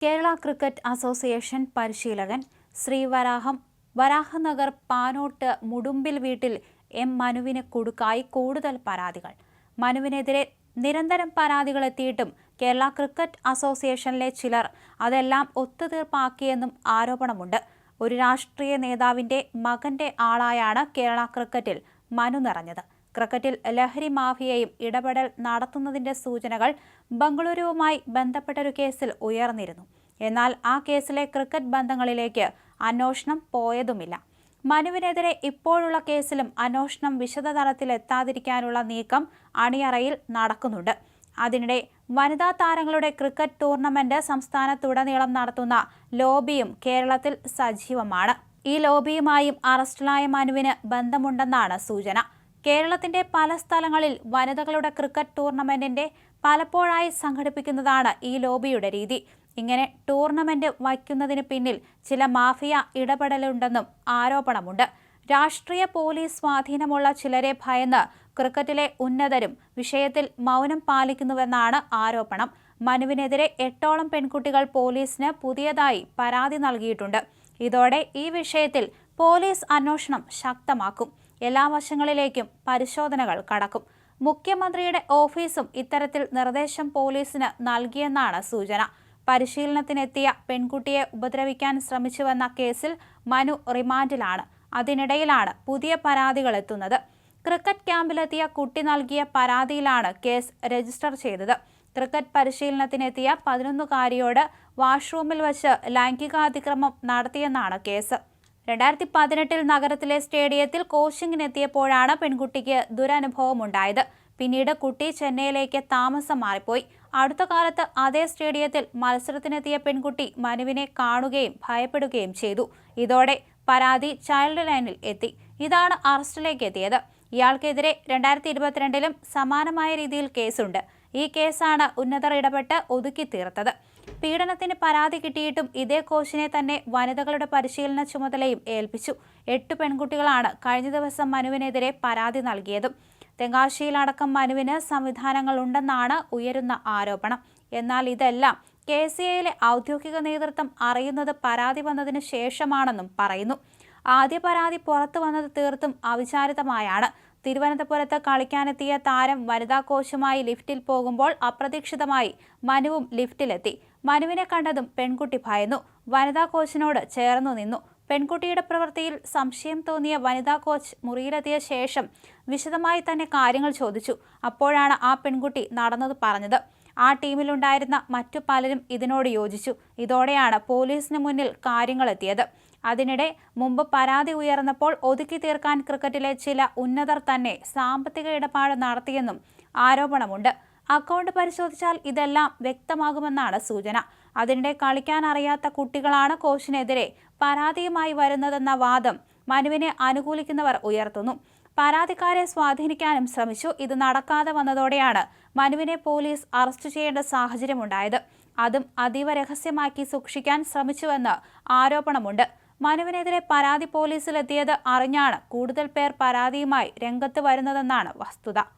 Kerala cricket association പരിശീലകൻ ശ്രീ വരാഹനഗർ പാനോട്ട് മുടുമ്പിൽ വീട്ടിൽ M മനുവിന് കുടുക്കായി കൂടുതൽ പരാതികൾ. മനുവിനെതിരെ നിരന്തരം പരാതികൾ എത്തിയിട്ടും കേരള ക്രിക്കറ്റ് അസോസിയേഷനിലെ ചിലർ അതെല്ലാം ഒത്തുതീർപ്പാക്കിയെന്നും ആരോപണമുണ്ട്. ഒരു രാഷ്ട്രീയ നേതാവിന്റെ മകന്റെ ആളായാണ് കേരള ക്രിക്കറ്റിൽ മനു നിറഞ്ഞത്. ക്രിക്കറ്റിൽ ലഹരി മാഫിയയും ഇടപെടൽ നടത്തുന്നതിന്റെ സൂചനകൾ ബംഗളൂരുവുമായി ബന്ധപ്പെട്ടൊരു കേസിൽ ഉയർന്നിരുന്നു. എന്നാൽ ആ കേസിലെ ക്രിക്കറ്റ് ബന്ധങ്ങളിലേക്ക് അന്വേഷണം പോയതുമില്ല. മനുവിനെതിരെ ഇപ്പോഴുള്ള കേസിലും അന്വേഷണം വിശദതലത്തിലെത്താതിരിക്കാനുള്ള നീക്കം അണിയറയിൽ നടക്കുന്നുണ്ട്. അതിനിടെ വനിതാ താരങ്ങളുടെ ക്രിക്കറ്റ് ടൂർണമെന്റ് സംസ്ഥാനത്തുടനീളം നടത്തുന്ന ലോബിയും കേരളത്തിൽ സജീവമാണ്. ഈ ലോബിയുമായും അറസ്റ്റിലായ മനുവിന് ബന്ധമുണ്ടെന്നാണ് സൂചന. കേരളത്തിന്റെ പല സ്ഥലങ്ങളിൽ വനിതകളുടെ ക്രിക്കറ്റ് ടൂർണമെന്റിന്റെ പലപ്പോഴായി സംഘടിപ്പിക്കുന്നതാണ് ഈ ലോബിയുടെ രീതി. ഇങ്ങനെ ടൂർണമെന്റ് വയ്ക്കുന്നതിന് പിന്നിൽ ചില മാഫിയ ഇടപെടലുണ്ടെന്നും ആരോപണമുണ്ട്. രാഷ്ട്രീയ പോലീസ് സ്വാധീനമുള്ള ചിലരെ ഭയന്ന് ക്രിക്കറ്റിലെ ഉന്നതരും വിഷയത്തിൽ മൗനം പാലിക്കുന്നുവെന്നാണ് ആരോപണം. മനുവിനെതിരെ 8ഓളം പെൺകുട്ടികൾ പോലീസിന് പുതിയതായി പരാതി നൽകിയിട്ടുണ്ട്. ഇതോടെ ഈ വിഷയത്തിൽ പോലീസ് അന്വേഷണം ശക്തമാക്കും. എല്ലാ വശങ്ങളിലേക്കും പരിശോധനകൾ കടക്കും. മുഖ്യമന്ത്രിയുടെ ഓഫീസും ഇത്തരത്തിൽ നിർദ്ദേശം പോലീസിന് നൽകിയെന്നാണ് സൂചന. പരിശീലനത്തിനെത്തിയ പെൺകുട്ടിയെ ഉപദ്രവിക്കാൻ ശ്രമിച്ചുവെന്ന കേസിൽ മനു റിമാൻഡിലാണ്. അതിനിടയിലാണ് പുതിയ പരാതികൾ എത്തുന്നത്. ക്രിക്കറ്റ് ക്യാമ്പിലെത്തിയ കുട്ടി നൽകിയ പരാതിയിലാണ് കേസ് രജിസ്റ്റർ ചെയ്തത്. ക്രിക്കറ്റ് പരിശീലനത്തിനെത്തിയ 11കാരിയോട് വാഷ്റൂമിൽ വച്ച് ലൈംഗികാതിക്രമം നടത്തിയെന്നാണ് കേസ്. 2018 നഗരത്തിലെ സ്റ്റേഡിയത്തിൽ കോച്ചിങ്ങിനെത്തിയപ്പോഴാണ് പെൺകുട്ടിക്ക് ദുരനുഭവമുണ്ടായത്. പിന്നീട് കുട്ടി ചെന്നൈയിലേക്ക് താമസം മാറിപ്പോയി. അടുത്ത കാലത്ത് അതേ സ്റ്റേഡിയത്തിൽ മത്സരത്തിനെത്തിയ പെൺകുട്ടി മനുവിനെ കാണുകയും ഭയപ്പെടുകയും ചെയ്തു. ഇതോടെ പരാതി ചൈൽഡ് ലൈനിൽ എത്തി. ഇതാണ് അറസ്റ്റിലേക്ക് എത്തിയത്. ഇയാൾക്കെതിരെ 2022 സമാനമായ രീതിയിൽ കേസുണ്ട്. ഈ കേസാണ് ഉന്നതർ ഇടപെട്ട് ഒതുക്കി തീർത്തത്. പീഡനത്തിന് പരാതി കിട്ടിയിട്ടും ഇതേ കോച്ചിനെ തന്നെ വനിതകളുടെ പരിശീലന ചുമതലയും ഏൽപ്പിച്ചു. 8 പെൺകുട്ടികളാണ് കഴിഞ്ഞ ദിവസം മനുവിനെതിരെ പരാതി നൽകിയതും. തെങ്കാശിയിലടക്കം മനുവിന് സംവിധാനങ്ങളുണ്ടെന്നാണ് ഉയരുന്ന ആരോപണം. എന്നാൽ ഇതെല്ലാം KCAയിലെ ഔദ്യോഗിക നേതൃത്വം അറിയുന്നത് പരാതി വന്നതിന് ശേഷമാണെന്നും പറയുന്നു. ആദ്യ പരാതി പുറത്തു വന്നത് തീർത്തും അവിചാരിതമായാണ്. തിരുവനന്തപുരത്ത് കളിക്കാനെത്തിയ താരം വനിതാ കോച്ചുമായി ലിഫ്റ്റിൽ പോകുമ്പോൾ അപ്രതീക്ഷിതമായി മനുവും ലിഫ്റ്റിലെത്തി. മനുവിനെ കണ്ടതും പെൺകുട്ടി ഭയന്നു. വനിതാ കോച്ചിനോട് ചേർന്നു നിന്നു. പെൺകുട്ടിയുടെ പ്രവൃത്തിയിൽ സംശയം തോന്നിയ വനിതാ കോച്ച് മുറിയിലെത്തിയ ശേഷം വിശദമായി തന്നെ കാര്യങ്ങൾ ചോദിച്ചു. അപ്പോഴാണ് ആ പെൺകുട്ടി നടന്നത് പറഞ്ഞത്. ആ ടീമിലുണ്ടായിരുന്ന മറ്റു പലരും ഇതിനോട് യോജിച്ചു. ഇതോടെയാണ് പോലീസിന് മുന്നിൽ കാര്യങ്ങളെത്തിയത്. അതിനിടെ മുമ്പ് പരാതി ഉയർന്നപ്പോൾ ഒതുക്കി തീർക്കാൻ ക്രിക്കറ്റിലെ ചില ഉന്നതർ തന്നെ സാമ്പത്തിക ഇടപാട് നടത്തിയെന്നും ആരോപണമുണ്ട്. അക്കൗണ്ട് പരിശോധിച്ചാൽ ഇതെല്ലാം വ്യക്തമാകുമെന്നാണ് സൂചന. അതിനിടെ കളിക്കാൻ അറിയാത്ത കുട്ടികളാണ് കോച്ചിനെതിരെ പരാതിയുമായി വരുന്നതെന്ന വാദം മനുവിനെ അനുകൂലിക്കുന്നവർ ഉയർത്തുന്നു. പരാതിക്കാരെ സ്വാധീനിക്കാനും ശ്രമിച്ചു. ഇത് നടക്കാതെ വന്നതോടെയാണ് മനുവിനെ പോലീസ് അറസ്റ്റ് ചെയ്യേണ്ട സാഹചര്യമുണ്ടായത്. അതും അതീവ രഹസ്യമാക്കി സൂക്ഷിക്കാൻ ശ്രമിച്ചുവെന്ന് ആരോപണമുണ്ട്. മനുവിനെതിരെ പരാതി പോലീസിലെത്തിയത് അറിഞ്ഞാണ് കൂടുതൽ പേർ പരാതിയുമായി രംഗത്ത് വരുന്നതെന്നാണ് വസ്തുത.